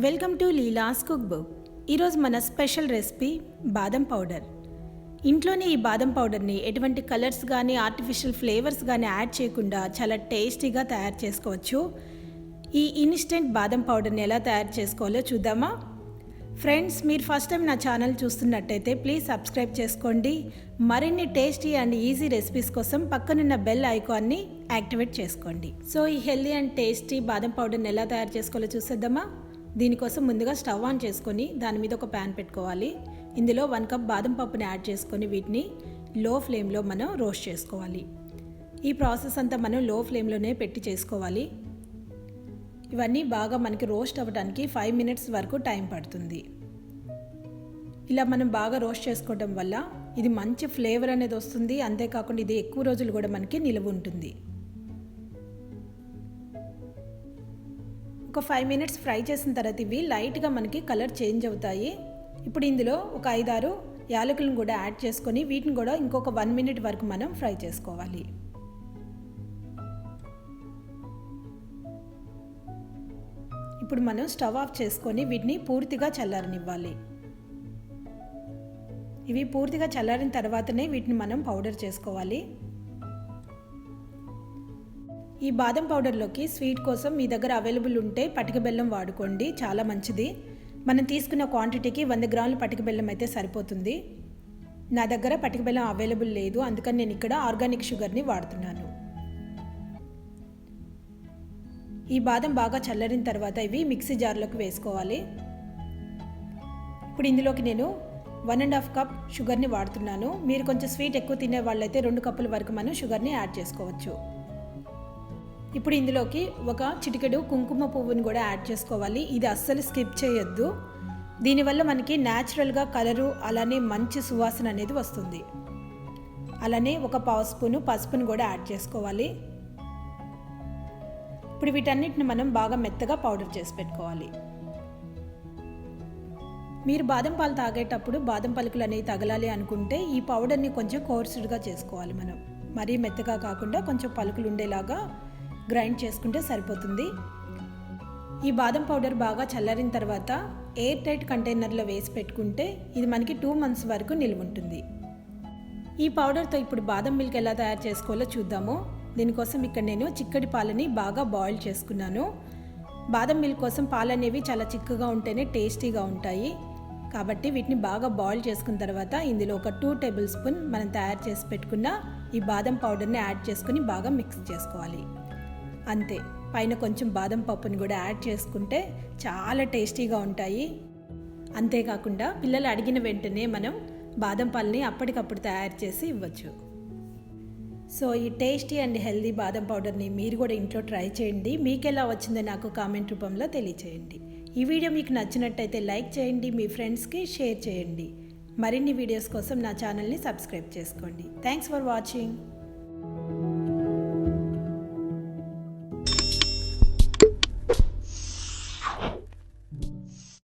Welcome to Leela's cook book. ఈరోజు మన special recipe బాదం పౌడర్. ఇంట్లోనే ఈ బాదం పౌడర్ని ఎటువంటి కలర్స్ కానీ ఆర్టిఫిషియల్ ఫ్లేవర్స్ కానీ యాడ్ చేయకుండా చాలా టేస్టీగా తయారు చేసుకోవచ్చు. ఈ ఇన్స్టెంట్ బాదం పౌడర్ని ఎలా తయారు చేసుకోవాలో చూద్దామా? ఫ్రెండ్స్, మీరు ఫస్ట్ టైం నా ఛానల్ చూస్తున్నట్టయితే ప్లీజ్ సబ్స్క్రైబ్ చేసుకోండి. మరిన్ని టేస్టీ అండ్ ఈజీ రెసిపీస్ కోసం పక్కనున్న బెల్ ఐకాన్ని యాక్టివేట్ చేసుకోండి. సో ఈ హెల్దీ అండ్ టేస్టీ బాదం పౌడర్ని ఎలా తయారు చేసుకోవాలో చూసేద్దామా? దీనికోసం ముందుగా స్టవ్ ఆన్ చేసుకొని దాని మీద ఒక ప్యాన్ పెట్టుకోవాలి. ఇందులో 1 కప్ బాదం పప్పుని యాడ్ చేసుకొని వీటిని లో ఫ్లేమ్లో మనం రోస్ట్ చేసుకోవాలి. ఈ ప్రాసెస్ అంతా మనం లో ఫ్లేమ్లోనే పెట్టి చేసుకోవాలి. ఇవన్నీ బాగా మనకి రోస్ట్ అవ్వడానికి 5 మినిట్స్ వరకు టైం పడుతుంది. ఇలా మనం బాగా రోస్ట్ చేసుకోవడం వల్ల ఇది మంచి ఫ్లేవర్ అనేది వస్తుంది. అంతేకాకుండా ఇది ఎక్కువ రోజులు కూడా మనకి నిలువ ఉంటుంది. ఒక 5 మినిట్స్ ఫ్రై చేసిన తర్వాత ఇవి లైట్గా మనకి కలర్ చేంజ్ అవుతాయి. ఇప్పుడు ఇందులో ఒక 5-6 యాలకులను కూడా యాడ్ చేసుకొని వీటిని కూడా ఇంకొక 1 మినిట్ వరకు మనం ఫ్రై చేసుకోవాలి. ఇప్పుడు మనం స్టవ్ ఆఫ్ చేసుకొని వీటిని పూర్తిగా చల్లారనివ్వాలి. ఇవి పూర్తిగా చల్లారిన తర్వాతనే వీటిని మనం పౌడర్ చేసుకోవాలి. ఈ బాదం పౌడర్లోకి స్వీట్ కోసం మీ దగ్గర అవైలబుల్ ఉంటే పటిక బెల్లం వాడుకోండి, చాలా మంచిది. మనం తీసుకున్న క్వాంటిటీకి 100 గ్రాముల పటిక బెల్లం అయితే సరిపోతుంది. నా దగ్గర పటిక బెల్లం అవైలబుల్ లేదు, అందుకని నేను ఇక్కడ ఆర్గానిక్ షుగర్ని వాడుతున్నాను. ఈ బాదం బాగా చల్లారిన తర్వాత ఇవి మిక్సీ జార్లోకి వేసుకోవాలి. ఇప్పుడు ఇందులోకి నేను 1.5 కప్ షుగర్ని వాడుతున్నాను. మీరు కొంచెం స్వీట్ ఎక్కువ తినే వాళ్ళైతే 2 కప్పుల వరకు మనం షుగర్ని యాడ్ చేసుకోవచ్చు. ఇప్పుడు ఇందులోకి ఒక చిటికెడు కుంకుమ పువ్వుని కూడా యాడ్ చేసుకోవాలి. ఇది అస్సలు స్కిప్ చేయొద్దు. దీనివల్ల మనకి న్యాచురల్గా కలరు అలానే మంచి సువాసన అనేది వస్తుంది. అలానే ఒక 1/2 స్పూను పసుపుని కూడా యాడ్ చేసుకోవాలి. ఇప్పుడు వీటన్నిటిని మనం బాగా మెత్తగా పౌడర్ చేసి పెట్టుకోవాలి. మీరు బాదం పాలు తాగేటప్పుడు బాదం పలుకులు అనేవి తగలాలి అనుకుంటే ఈ పౌడర్ని కొంచెం కోర్సుడ్గా చేసుకోవాలి. మనం మరీ మెత్తగా కాకుండా కొంచెం పలుకులు ఉండేలాగా గ్రైండ్ చేసుకుంటే సరిపోతుంది. ఈ బాదం పౌడర్ బాగా చల్లారిన తర్వాత ఎయిర్ టైట్ కంటైనర్లో వేసి పెట్టుకుంటే ఇది మనకి 2 మంత్స్ వరకు నిల్వ ఉంటుంది. ఈ పౌడర్తో ఇప్పుడు బాదం మిల్క్ ఎలా తయారు చేసుకోవాలో చూద్దాము. దీనికోసం ఇక్కడ నేను చిక్కటి పాలని బాగా బాయిల్ చేసుకున్నాను. బాదం మిల్క్ కోసం పాలు అనేవి చాలా చిక్కగా ఉంటేనే టేస్టీగా ఉంటాయి. కాబట్టి వీటిని బాగా బాయిల్ చేసుకున్న తర్వాత ఇందులో ఒక 2 టేబుల్ స్పూన్ మనం తయారు చేసి పెట్టుకున్న ఈ బాదం పౌడర్ని యాడ్ చేసుకుని బాగా మిక్స్ చేసుకోవాలి. అంతే, పైన కొంచెం బాదం పప్పుని కూడా యాడ్ చేసుకుంటే చాలా టేస్టీగా ఉంటాయి. అంతేకాకుండా పిల్లలు అడిగిన వెంటనే మనం బాదం పాలని అప్పటికప్పుడు తయారు చేసి ఇవ్వచ్చు. సో ఈ టేస్టీ అండ్ హెల్దీ బాదం పౌడర్ని మీరు కూడా ఇంట్లో ట్రై చేయండి. మీకు ఎలా వచ్చిందో నాకు కామెంట్ రూపంలో తెలియచేయండి. ఈ వీడియో మీకు నచ్చినట్టయితే లైక్ చేయండి, మీ ఫ్రెండ్స్కి షేర్ చేయండి. మరిన్ని వీడియోస్ కోసం నా ఛానల్ని సబ్స్క్రైబ్ చేసుకోండి. Thanks for watching.